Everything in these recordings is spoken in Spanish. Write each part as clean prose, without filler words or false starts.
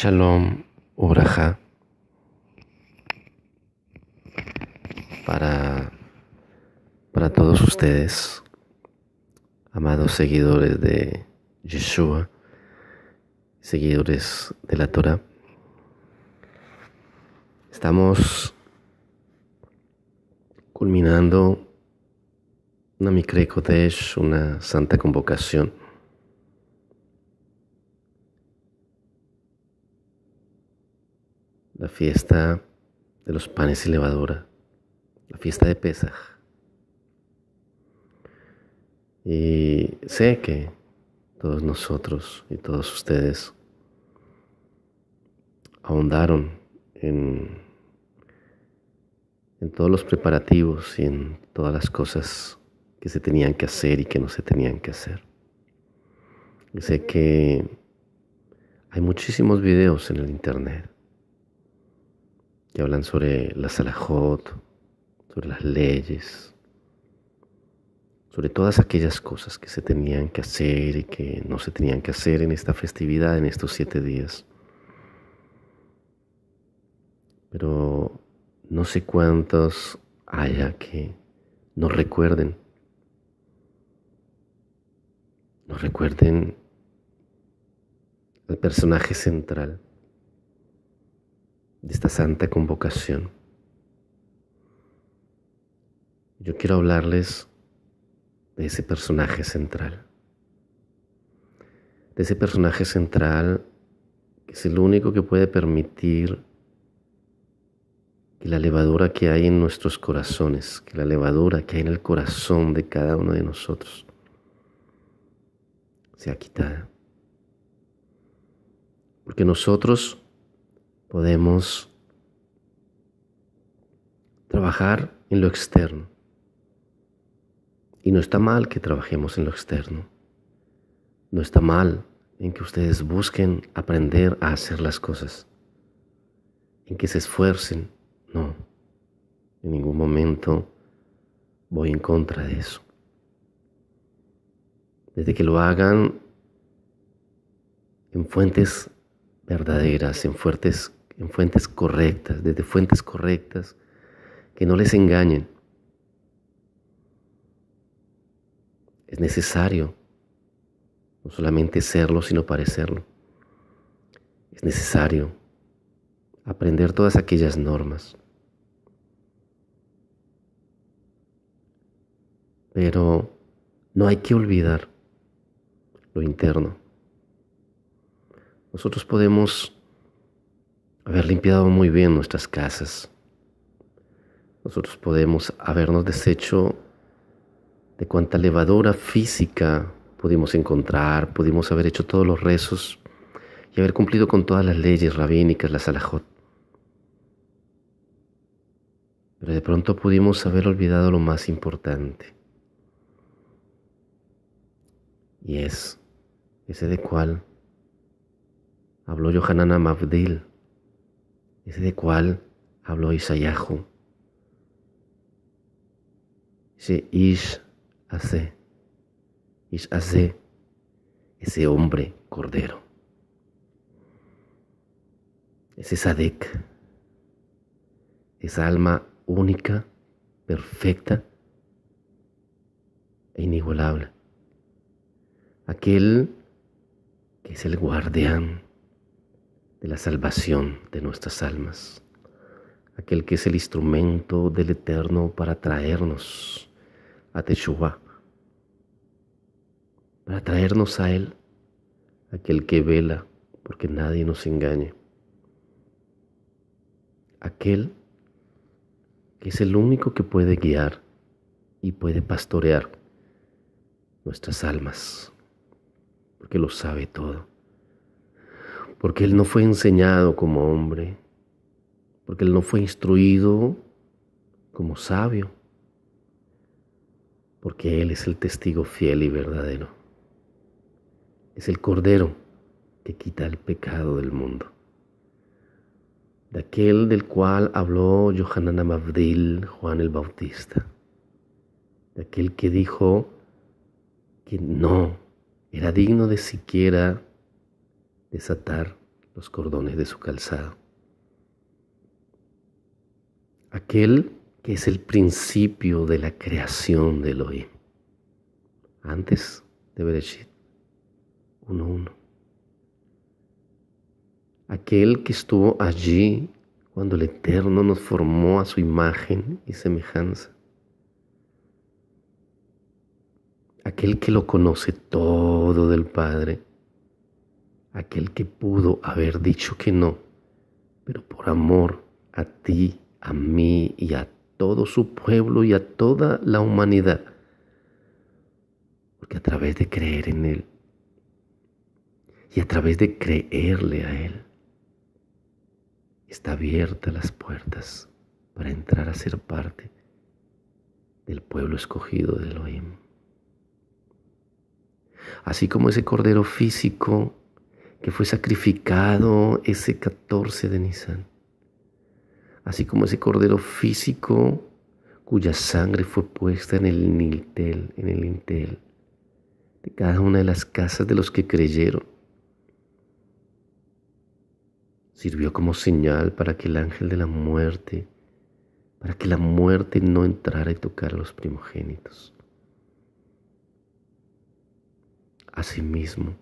Shalom Uraja para, para todos ustedes, amados seguidores de Yeshua, seguidores de la Torah. Estamos culminando una Mikre Kodesh, una santa convocación. La fiesta de los panes y levadura, la fiesta de Pesaj. Y sé que todos nosotros y todos ustedes ahondaron en todos los preparativos y en todas las cosas que se tenían que hacer y que no se tenían que hacer. Y sé que hay muchísimos videos en el internet que hablan sobre la Salahot, sobre las leyes, sobre todas aquellas cosas que se tenían que hacer y que no se tenían que hacer en esta festividad, en estos 7 días. Pero no sé cuántos haya que no recuerden al personaje central de esta santa convocación. Yo quiero hablarles de ese personaje central. De ese personaje central que es el único que puede permitir que la levadura que hay en nuestros corazones, que la levadura que hay en el corazón de cada uno de nosotros, sea quitada. Porque nosotros podemos trabajar en lo externo. Y no está mal que trabajemos en lo externo. No está mal en que ustedes busquen aprender a hacer las cosas. En que se esfuercen. No, en ningún momento voy en contra de eso. Desde que lo hagan en fuentes verdaderas, en fuentes correctas, desde fuentes correctas, que no les engañen. Es necesario no solamente serlo, sino parecerlo. Es necesario aprender todas aquellas normas. Pero no hay que olvidar lo interno. Nosotros podemos haber limpiado muy bien nuestras casas. Nosotros podemos habernos deshecho de cuánta levadura física pudimos encontrar, pudimos haber hecho todos los rezos y haber cumplido con todas las leyes rabínicas, la Salahot. Pero de pronto pudimos haber olvidado lo más importante. Y es ese de cual habló Yohanan Amavdil, ese de cual habló Isayahu. Ese Ish Hace, ese hombre cordero, ese Sadek, esa alma única, perfecta e inigualable. Aquel que es el guardián de la salvación de nuestras almas. Aquel que es el instrumento del Eterno para traernos a Teshuvah, para traernos a Él, aquel que vela porque nadie nos engañe. Aquel que es el único que puede guiar y puede pastorear nuestras almas, porque lo sabe todo. Porque Él no fue enseñado como hombre, porque Él no fue instruido como sabio, porque Él es el testigo fiel y verdadero. Es el Cordero que quita el pecado del mundo. De aquel del cual habló Yohanan Amavdil, Juan el Bautista. De aquel que dijo que no era digno de siquiera desatar los cordones de su calzado. Aquel que es el principio de la creación de Elohim, antes de Bereshit 1:1. Aquel que estuvo allí cuando el Eterno nos formó a su imagen y semejanza. Aquel que lo conoce todo del Padre. Aquel que pudo haber dicho que no, pero por amor a ti, a mí y a todo su pueblo y a toda la humanidad. Porque a través de creer en Él y a través de creerle a Él, está abiertas las puertas para entrar a ser parte del pueblo escogido de Elohim. Así como ese cordero físico que fue sacrificado ese 14 de Nisan. Así como ese cordero físico cuya sangre fue puesta en el lintel de cada una de las casas de los que creyeron. Sirvió como señal para que el ángel de la muerte, para que la muerte no entrara y tocara a los primogénitos. Asimismo,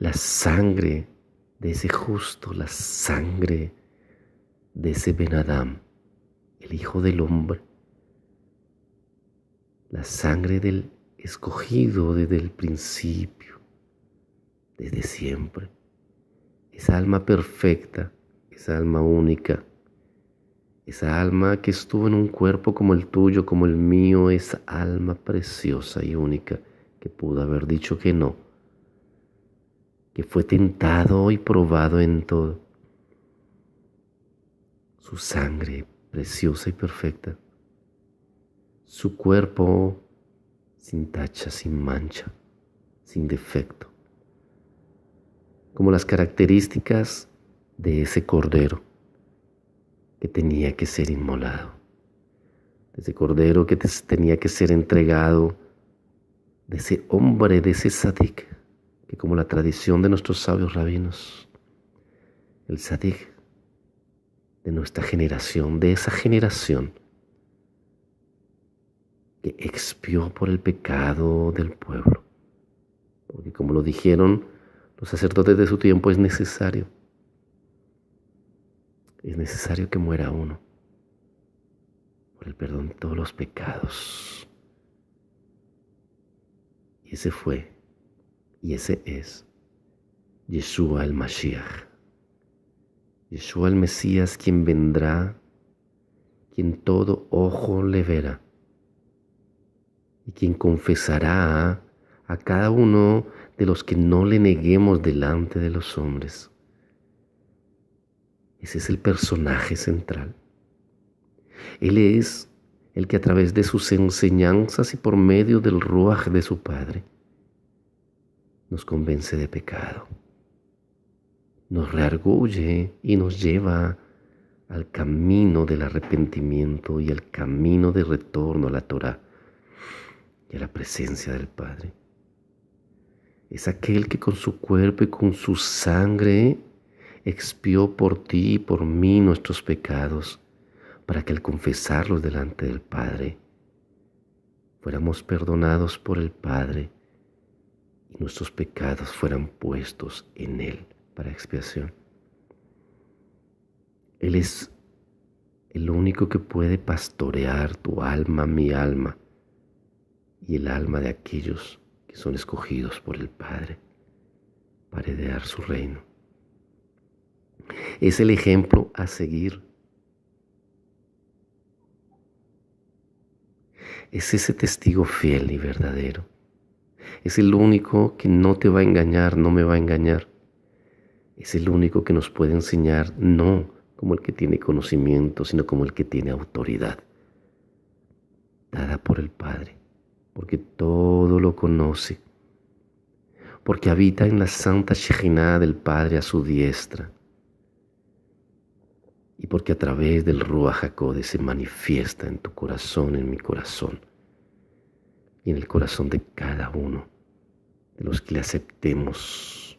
la sangre de ese justo, la sangre de ese Ben Adam, el Hijo del Hombre, la sangre del escogido desde el principio, desde siempre. Esa alma perfecta, esa alma única, esa alma que estuvo en un cuerpo como el tuyo, como el mío, esa alma preciosa y única que pudo haber dicho que no, que fue tentado y probado en todo. Su sangre preciosa y perfecta, su cuerpo sin tacha, sin mancha, sin defecto, como las características de ese cordero que tenía que ser inmolado, de ese cordero que tenía que ser entregado, de ese hombre, de ese sadik, que como la tradición de nuestros sabios rabinos, el sadik de nuestra generación, de esa generación que expió por el pecado del pueblo. Porque como lo dijeron los sacerdotes de su tiempo, es necesario que muera uno por el perdón de todos los pecados. Y ese fue, y ese es Yeshua el Mashiach. Yeshua el Mesías, quien vendrá, quien todo ojo le verá y quien confesará a cada uno de los que no le neguemos delante de los hombres. Ese es el personaje central. Él es el que a través de sus enseñanzas y por medio del Ruach de su Padre nos convence de pecado, nos reargulle y nos lleva al camino del arrepentimiento y al camino de retorno a la Torá y a la presencia del Padre. Es aquel que con su cuerpo y con su sangre expió por ti y por mí nuestros pecados, para que al confesarlos delante del Padre fuéramos perdonados por el Padre y nuestros pecados fueran puestos en Él para expiación. Él es el único que puede pastorear tu alma, mi alma y el alma de aquellos que son escogidos por el Padre para heredar su reino. Es el ejemplo a seguir. Es ese testigo fiel y verdadero. Es el único que no te va a engañar, no me va a engañar. Es el único que nos puede enseñar, no como el que tiene conocimiento, sino como el que tiene autoridad, dada por el Padre, porque todo lo conoce, porque habita en la santa Shejinah del Padre a su diestra, y porque a través del Ruach HaKodesh se manifiesta en tu corazón, en mi corazón, y en el corazón de cada uno de los que le aceptemos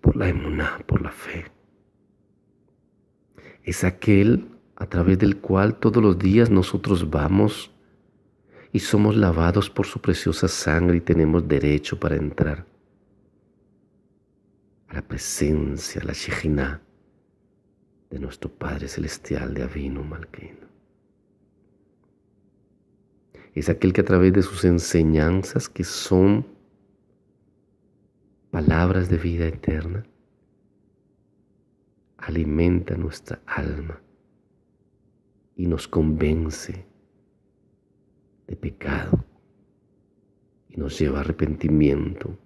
por la emuná, por la fe. Es aquel a través del cual todos los días nosotros vamos y somos lavados por su preciosa sangre y tenemos derecho para entrar a la presencia, a la Shejinah de nuestro Padre Celestial, de Avinu Malkeinu. Es aquel que a través de sus enseñanzas, que son palabras de vida eterna, alimenta nuestra alma y nos convence de pecado y nos lleva a arrepentimiento.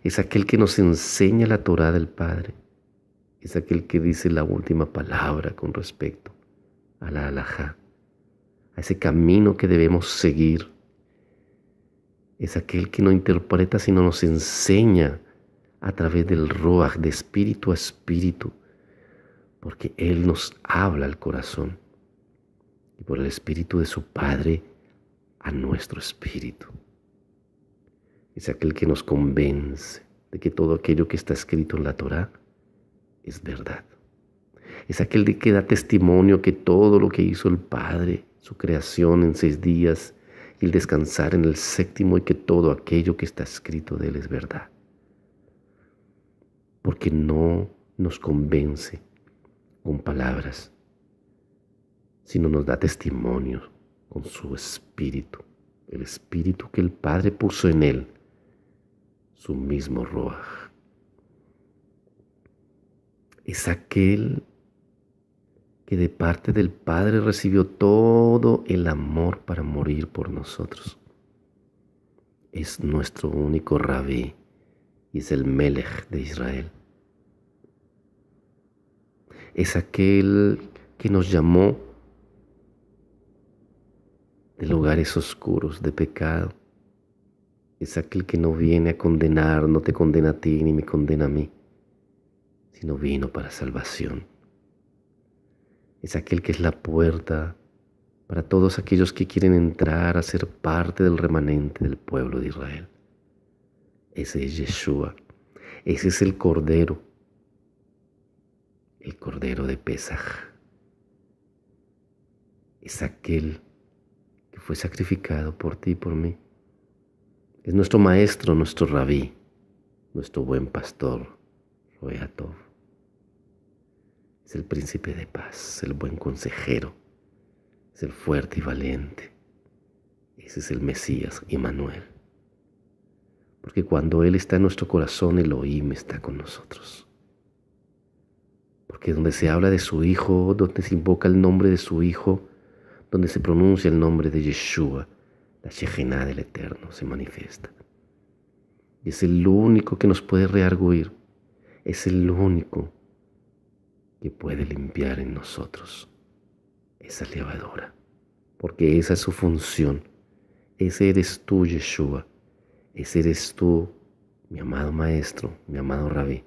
Es aquel que nos enseña la Torá del Padre. Es aquel que dice la última palabra con respecto a la halajá, a ese camino que debemos seguir. Es aquel que no interpreta, sino nos enseña a través del Ruach, de espíritu a espíritu, porque Él nos habla al corazón y por el espíritu de su Padre a nuestro espíritu. Es aquel que nos convence de que todo aquello que está escrito en la Torá es verdad. Es aquel de que da testimonio que todo lo que hizo el Padre, su creación en 6 días y el descansar en el 7º, y que todo aquello que está escrito de Él es verdad. Porque no nos convence con palabras, sino nos da testimonio con su espíritu, el espíritu que el Padre puso en Él, su mismo Ruach. Es aquel que de parte del Padre recibió todo el amor para morir por nosotros. Es nuestro único Rabí y es el Melech de Israel. Es aquel que nos llamó de lugares oscuros, de pecado. Es aquel que no viene a condenar, no te condena a ti ni me condena a mí, sino vino para salvación. Es aquel que es la puerta para todos aquellos que quieren entrar a ser parte del remanente del pueblo de Israel. Ese es Yeshua, ese es el Cordero de Pesaj. Es aquel que fue sacrificado por ti y por mí. Es nuestro maestro, nuestro rabí, nuestro buen pastor, Roea Tov. Es el príncipe de paz, el buen consejero, es el fuerte y valiente. Ese es el Mesías, Immanuel. Porque cuando Él está en nuestro corazón, Elohim está con nosotros. Porque donde se habla de su Hijo, donde se invoca el nombre de su Hijo, donde se pronuncia el nombre de Yeshua, la Shejinah del Eterno se manifiesta. Y es el único que nos puede rearguir, es el único que puede limpiar en nosotros esa levadura, porque esa es su función. Ese eres tú, Yeshua, ese eres tú, mi amado maestro, mi amado rabí.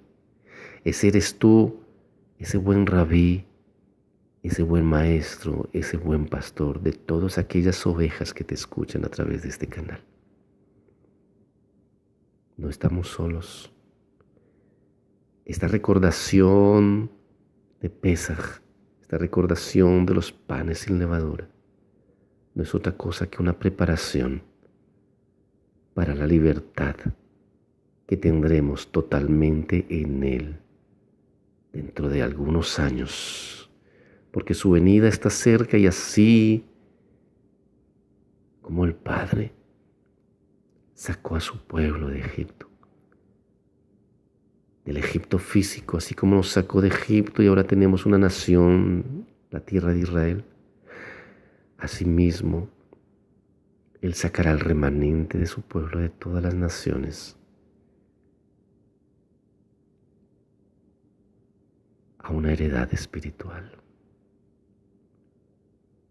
Ese eres tú, ese buen rabí, ese buen maestro, ese buen pastor de todas aquellas ovejas que te escuchan a través de este canal. No estamos solos. Esta recordación de Pesaj, esta recordación de los panes sin levadura, no es otra cosa que una preparación para la libertad que tendremos totalmente en Él dentro de algunos años, porque su venida está cerca y así como el Padre sacó a su pueblo de Egipto, del Egipto físico, así como nos sacó de Egipto y ahora tenemos una nación, la tierra de Israel. Asimismo, Él sacará al remanente de su pueblo de todas las naciones a una heredad espiritual.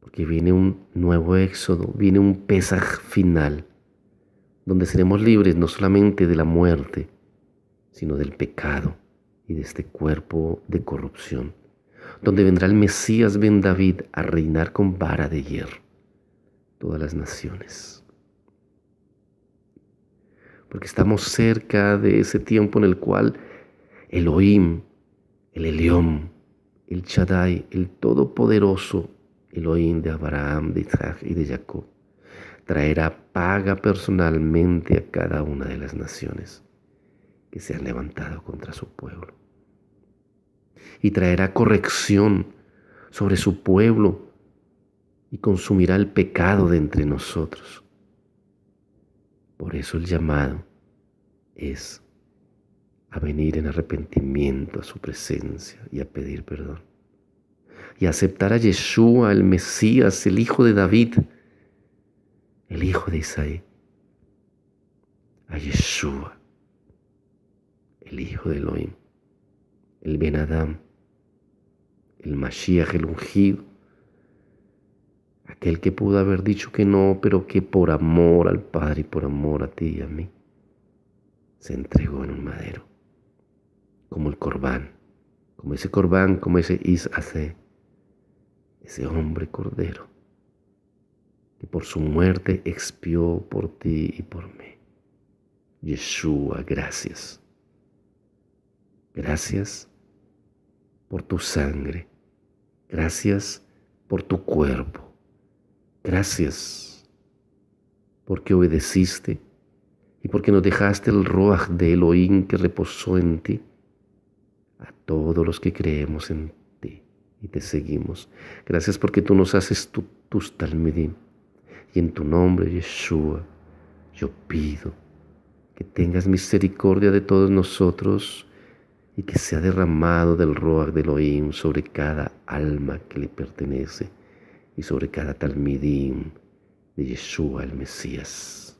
Porque viene un nuevo éxodo, viene un Pesaj final, donde seremos libres no solamente de la muerte, sino del pecado y de este cuerpo de corrupción, donde vendrá el Mesías Ben David a reinar con vara de hierro todas las naciones. Porque estamos cerca de ese tiempo en el cual Elohim, el Elión, el Shaddai, el Todopoderoso, Elohim de Abraham, de Isaac y de Jacob, traerá paga personalmente a cada una de las naciones que se han levantado contra su pueblo. Y traerá corrección sobre su pueblo y consumirá el pecado de entre nosotros. Por eso el llamado es a venir en arrepentimiento a su presencia y a pedir perdón. Y a aceptar a Yeshua, el Mesías, el Hijo de David, el Hijo de Isaí. A Yeshua, el Hijo de Elohim, el Ben Adam, el Mashiach, el ungido, aquel que pudo haber dicho que no, pero que por amor al Padre y por amor a ti y a mí, se entregó en un madero, como el Corbán, como ese Is-Hacé, ese hombre cordero, que por su muerte expió por ti y por mí. Yeshua, gracias. Gracias por tu sangre. Gracias por tu cuerpo. Gracias porque obedeciste y porque nos dejaste el Ruach de Elohim que reposó en ti. A todos los que creemos en ti y te seguimos. Gracias porque tú nos haces tus talmidim. Y en tu nombre, Yeshua, yo pido que tengas misericordia de todos nosotros y que sea derramado del Ruach de Elohim sobre cada alma que le pertenece y sobre cada talmidim de Yeshua el Mesías.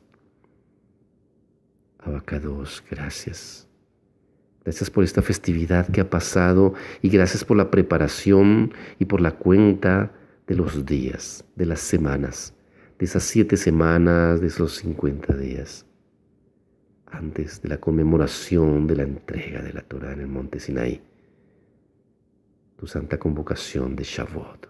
Abacados, gracias. Gracias por esta festividad que ha pasado y gracias por la preparación y por la cuenta de los días, de las semanas, de esas 7 semanas, de esos 50 días, antes de la conmemoración de la entrega de la Torá en el monte Sinaí, tu santa convocación de Shavuot.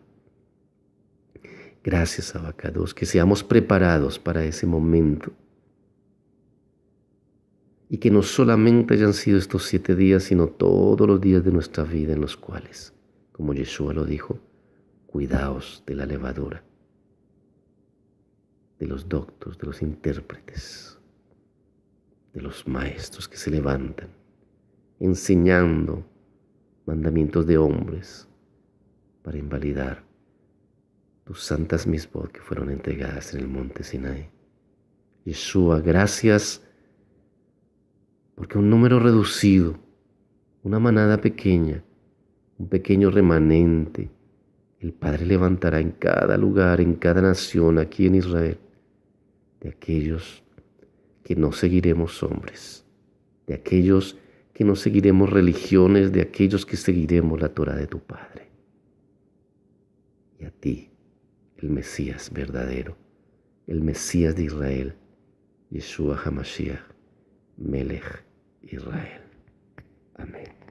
Gracias, Abacados, que seamos preparados para ese momento y que no solamente hayan sido estos 7 días, sino todos los días de nuestra vida en los cuales, como Yeshua lo dijo, cuidaos de la levadura, de los doctos, de los intérpretes, de los maestros que se levantan, enseñando mandamientos de hombres para invalidar tus santas misbot que fueron entregadas en el monte Sinaí. Yeshua, gracias porque un número reducido, una manada pequeña, un pequeño remanente, el Padre levantará en cada lugar, en cada nación, aquí en Israel, de aquellos que no seguiremos hombres, de aquellos que no seguiremos religiones, de aquellos que seguiremos la Torá de tu Padre. Y a ti, el Mesías verdadero, el Mesías de Israel, Yeshua HaMashiach, Melech Israel. Amén.